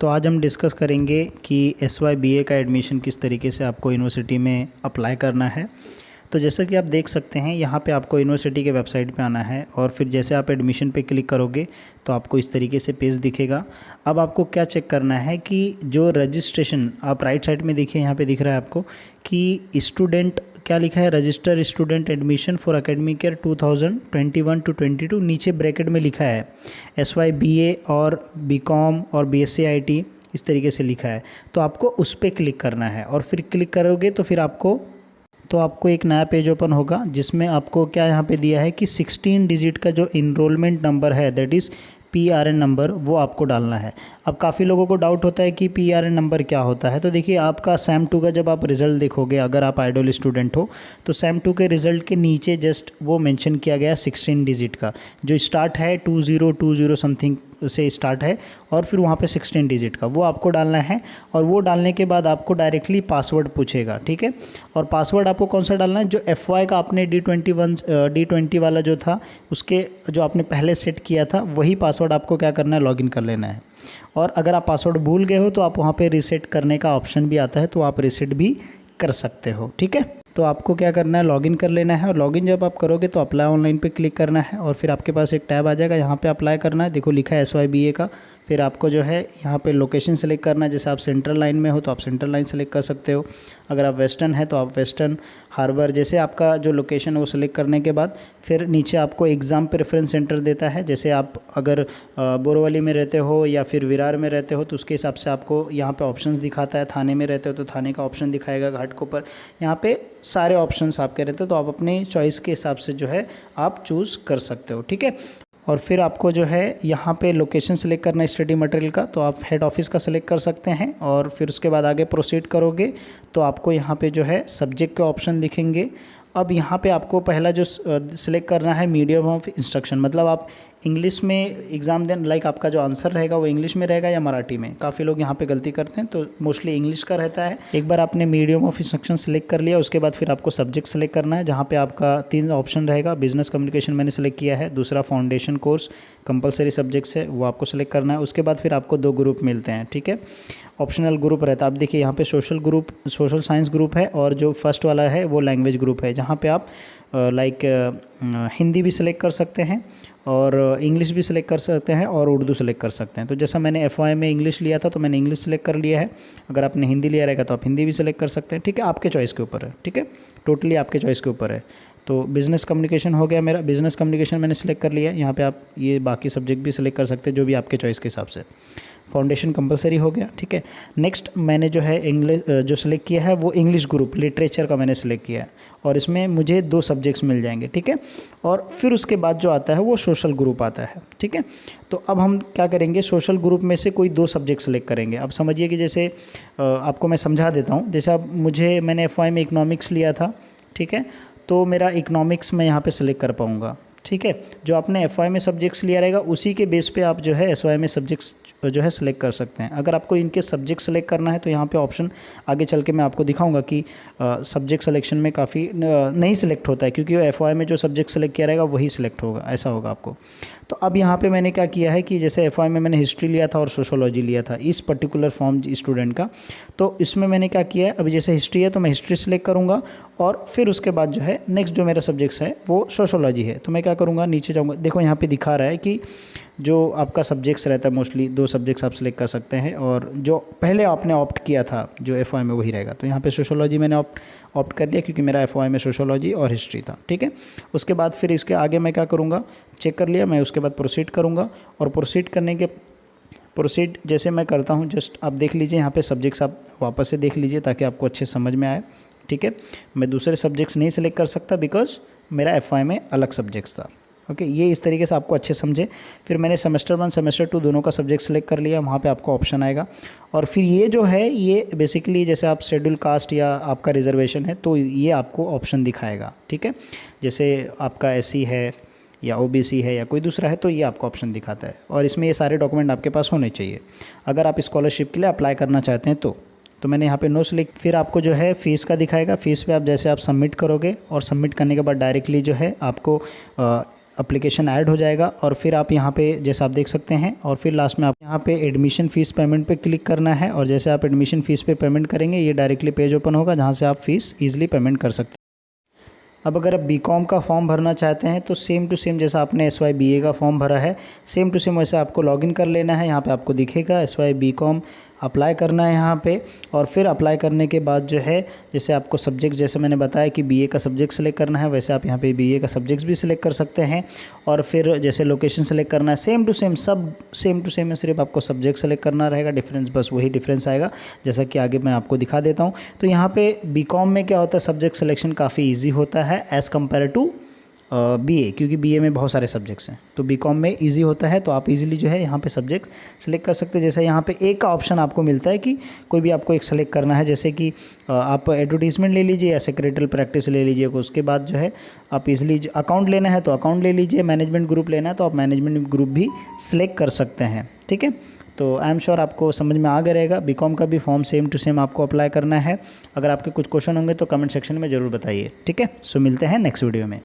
तो आज हम डिस्कस करेंगे कि SYBA का एडमिशन किस तरीके से आपको यूनिवर्सिटी में अप्लाई करना है। तो जैसा कि आप देख सकते हैं यहाँ पे आपको यूनिवर्सिटी के वेबसाइट पे आना है और फिर जैसे आप एडमिशन पे क्लिक करोगे तो आपको इस तरीके से पेज दिखेगा। अब आपको क्या चेक करना है कि जो रजिस्ट्रेशन आप राइट साइड में देखिए, यहाँ पे दिख रहा है आपको कि स्टूडेंट क्या लिखा है, register student admission for academic year 2021 to 22, नीचे ब्रैकेट में लिखा है SYBA और BCom और BSc IT इस तरीके से लिखा है। तो आपको उस पर क्लिक करना है और फिर क्लिक करोगे तो फिर आपको एक नया पेज ओपन होगा जिसमें आपको क्या यहाँ पे दिया है कि 16 डिजिट का जो इनरोलमेंट नंबर है दैट इज़ PRN नंबर वो आपको डालना है। अब काफ़ी लोगों को डाउट होता है कि PRN नंबर क्या होता है। तो देखिए आपका SAM 2 का जब आप रिज़ल्ट देखोगे, अगर आप आइडल स्टूडेंट हो तो SAM 2 के रिज़ल्ट के नीचे जस्ट वो मेंशन किया गया 16 डिजिट का, जो स्टार्ट है 2020 समथिंग से स्टार्ट है और फिर वहाँ पे 16 डिजिट का वो आपको डालना है। और वो डालने के बाद आपको डायरेक्टली पासवर्ड पूछेगा, ठीक है। और पासवर्ड आपको कौन सा डालना है, जो FY का आपने D20 वाला जो था उसके जो आपने पहले सेट किया था वही पासवर्ड आपको क्या करना है, लॉगिन कर लेना है। और अगर आप पासवर्ड भूल गए हो तो आप वहाँ पे रीसेट करने का ऑप्शन भी आता है, तो आप रीसेट भी कर सकते हो, ठीक है। तो आपको क्या करना है, लॉगिन कर लेना है और लॉगिन जब आप करोगे तो अप्लाई ऑनलाइन पे क्लिक करना है और फिर आपके पास एक टैब आ जाएगा, यहाँ पे अप्लाई करना है। देखो लिखा है SYBA का। फिर आपको जो है यहाँ पे लोकेशन सेलेक्ट करना है। जैसे आप सेंट्रल लाइन में हो तो आप सेंट्रल लाइन सेलेक्ट कर सकते हो, अगर आप वेस्टर्न है तो आप वेस्टर्न हार्बर, जैसे आपका जो लोकेशन है वो सेलेक्ट करने के बाद फिर नीचे आपको एग्ज़ाम प्रेफरेंस सेंटर देता है। जैसे आप अगर बोरीवली में रहते हो या फिर विरार में रहते हो तो उसके हिसाब से आपको यहाँ पे ऑप्शंस दिखाता है। थाने में रहते हो तो थाने का ऑप्शन दिखाएगा, घाटकोपर, यहाँ पे सारे ऑप्शंस आपके रहते हैं। तो आप अपनी चॉइस के हिसाब से जो है आप चूज़ कर सकते हो, ठीक है। और फिर आपको जो है यहाँ पे लोकेशन सेलेक्ट करना है स्टडी मटेरियल का, तो आप हेड ऑफिस का सेलेक्ट कर सकते हैं। और फिर उसके बाद आगे प्रोसीड करोगे तो आपको यहाँ पे जो है सब्जेक्ट के ऑप्शन दिखेंगे। अब यहाँ पे आपको पहला जो सिलेक्ट करना है मीडियम ऑफ इंस्ट्रक्शन, मतलब आप इंग्लिश में एग्ज़ाम दें, लाइक आपका जो आंसर रहेगा वो इंग्लिश में रहेगा या मराठी में। काफ़ी लोग यहाँ पे गलती करते हैं, तो मोस्टली इंग्लिश का रहता है। एक बार आपने मीडियम ऑफ इंस्ट्रक्शन सेलेक्ट कर लिया, उसके बाद फिर आपको सब्जेक्ट सेलेक्ट करना है, जहाँ पे आपका 3 ऑप्शन रहेगा। बिजनेस कम्युनिकेशन मैंने सेलेक्ट किया है, दूसरा फाउंडेशन कोर्स कंपलसरी सब्जेक्ट्स है वो आपको सेलेक्ट करना है। उसके बाद फिर आपको 2 ग्रुप मिलते हैं, ठीक है। ऑप्शनल ग्रुप रहता है, आप देखिए यहाँ पे सोशल साइंस ग्रुप है और जो फर्स्ट वाला है वो लैंग्वेज ग्रुप है, जहाँ पे आप हिंदी भी सिलेक्ट कर सकते हैं और इंग्लिश भी सिलेक्ट कर सकते हैं और उर्दू सेलेक्ट कर सकते हैं। तो जैसा मैंने FY में इंग्लिश लिया था तो मैंने इंग्लिश सेलेक्ट कर लिया है। अगर आपने हिंदी लिया रहेगा तो आप हिंदी भी सिलेक्ट कर सकते हैं, ठीक है। आपके चॉइस के ऊपर है, ठीक है, टोटली आपके चॉइस के ऊपर है। तो बिज़नेस कम्युनिकेशन हो गया मेरा, बिज़नेस कम्युनिकेशन मैंने सेलेक्ट कर लिया है। यहाँ पे आप ये बाकी सब्जेक्ट भी सिलेक्ट कर सकते हैं जो भी आपके चॉइस के हिसाब से। फाउंडेशन कंपलसरी हो गया, ठीक है। नेक्स्ट मैंने जो है इंग्लिश जो सेलेक्ट किया है वो इंग्लिश ग्रुप लिटरेचर का मैंने सेलेक्ट किया है और इसमें मुझे 2 सब्जेक्ट्स मिल जाएंगे, ठीक है। और फिर उसके बाद जो आता है वो सोशल ग्रुप आता है, ठीक है। तो अब हम क्या करेंगे, सोशल ग्रुप में से कोई 2 सब्जेक्ट सेलेक्ट करेंगे। अब समझिए कि जैसे आपको मैं समझा देता हूँ। जैसे अब मैंने FY में इकोनॉमिक्स लिया था, ठीक है, तो मेरा इकोनॉमिक्स मैं यहाँ पर सेलेक्ट कर पाऊँगा, ठीक है। जो आपने FY में सब्जेक्ट्स लिया रहेगा उसी के बेस पे आप जो है SY में सब्जेक्ट्स जो है सेलेक्ट कर सकते हैं। अगर आपको इनके सब्जेक्ट सेलेक्ट करना है तो यहाँ पे ऑप्शन आगे चल के मैं आपको दिखाऊंगा कि सब्जेक्ट सिलेक्शन में काफ़ी नहीं सिलेक्ट होता है, क्योंकि FY में जो सब्जेक्ट सेलेक्ट किया रहेगा वही सिलेक्ट होगा, ऐसा होगा आपको। तो अब यहाँ पे मैंने क्या किया है कि जैसे FY में मैंने हिस्ट्री लिया था और सोशोलॉजी लिया था, इस पर्टिकुलर फॉर्म स्टूडेंट का। तो इसमें मैंने क्या किया है, अभी जैसे हिस्ट्री है तो मैं हिस्ट्री सेलेक्ट करूँगा और फिर उसके बाद जो है नेक्स्ट जो मेरा सब्जेक्ट्स है वो सोशोलॉजी है। तो मैं क्या करूँगा, नीचे जाऊँगा, देखो यहाँ पे दिखा रहा है कि जो आपका सब्जेक्ट्स रहता है मोस्टली 2 सब्जेक्ट्स आप सेलेक्ट कर सकते हैं और जो पहले आपने ऑप्ट किया था जो FY में वही रहेगा। तो यहाँ पे सोशोलॉजी मैंने ऑप्ट कर लिया क्योंकि मेरा FY में सोशोलॉजी और हिस्ट्री था, ठीक है। उसके बाद फिर इसके आगे मैं क्या करूँगा, चेक कर लिया मैं, उसके बाद प्रोसीड करूँगा और प्रोसीड जैसे मैं करता हूँ, जस्ट आप देख लीजिए यहाँ पे सब्जेक्ट्स आप वापस से देख लीजिए ताकि आपको अच्छे समझ में आए, ठीक है। मैं दूसरे सब्जेक्ट्स नहीं सेलेक्ट कर सकता बिकॉज मेरा FY में अलग सब्जेक्ट्स था, ओके। ये इस तरीके से आपको अच्छे समझे। फिर मैंने सेमेस्टर 1 सेमेस्टर 2 दोनों का सब्जेक्ट सेलेक्ट कर लिया, वहाँ पे आपको ऑप्शन आएगा। और फिर ये जो है ये बेसिकली जैसे आप शेड्यूल कास्ट या आपका रिजर्वेशन है तो ये आपको ऑप्शन दिखाएगा, ठीक है। जैसे आपका SC है या OBC है या कोई दूसरा है तो ये आपको ऑप्शन दिखाता है और इसमें ये सारे डॉक्यूमेंट आपके पास होने चाहिए अगर आप स्कॉलरशिप के लिए अप्लाई करना चाहते हैं तो मैंने यहाँ पे नो सेलेक्ट। फिर आपको जो है फ़ीस का दिखाएगा, फ़ीस पे आप जैसे आप सबमिट करोगे और सबमिट करने के बाद डायरेक्टली जो है आपको एप्लीकेशन ऐड हो जाएगा और फिर आप यहाँ पे जैसे आप देख सकते हैं, और फिर लास्ट में आप यहाँ पे एडमिशन फ़ीस पेमेंट पे क्लिक करना है। और जैसे आप एडमिशन फ़ीस पे पेमेंट करेंगे ये डायरेक्टली पेज ओपन होगा जहाँ से आप फ़ीस ईजिली पेमेंट कर सकते हैं। अब अगर आप बीकॉम का फॉर्म भरना चाहते हैं तो सेम टू सेम जैसा आपने SY BA का फॉर्म भरा है, सेम टू सेम वैसे आपको लॉगिन कर लेना है। यहाँ पे आपको दिखेगा SY BCom अप्लाई करना है यहाँ पे। और फिर अप्लाई करने के बाद जो है जैसे आपको सब्जेक्ट, जैसे मैंने बताया कि BA का सब्जेक्ट सेलेक्ट करना है, वैसे आप यहाँ पे BA का सब्जेक्ट्स भी सिलेक्ट कर सकते हैं। और फिर जैसे लोकेशन सेलेक्ट करना है, सेम टू सेम सब सेम टू सेम है, सिर्फ आपको सब्जेक्ट सेलेक्ट करना रहेगा। डिफरेंस बस वही डिफरेंस आएगा, जैसा कि आगे मैं आपको दिखा देता हूँ। तो यहाँ पे BCom में क्या होता है, सब्जेक्ट सिलेक्शन काफ़ी ईजी होता है एज़ कम्पेयर टू BA, क्योंकि BA में बहुत सारे सब्जेक्ट्स हैं, तो BCom में इजी होता है। तो आप इजीली जो है यहाँ पे सब्जेक्ट सेलेक्ट कर सकते हैं। जैसे यहाँ पे एक का ऑप्शन आपको मिलता है कि कोई भी आपको एक सेलेक्ट करना है, जैसे कि आप एडवर्टीजमेंट ले लीजिए या सेक्रेटरी प्रैक्टिस ले लीजिए। उसके बाद जो है आप इजीली अकाउंट लेना है तो अकाउंट ले लीजिए, मैनेजमेंट ग्रुप लेना है तो आप मैनेजमेंट ग्रुप भी सिलेक्ट कर सकते हैं। ठीक है, तो आई एम श्योर आपको समझ में आ गया रहेगा। BCom का भी फॉर्म सेम टू सेम आपको अप्लाई करना है। अगर आपके कुछ क्वेश्चन होंगे तो कमेंट सेक्शन में ज़रूर बताइए। ठीक है, सो मिलते हैं नेक्स्ट वीडियो में।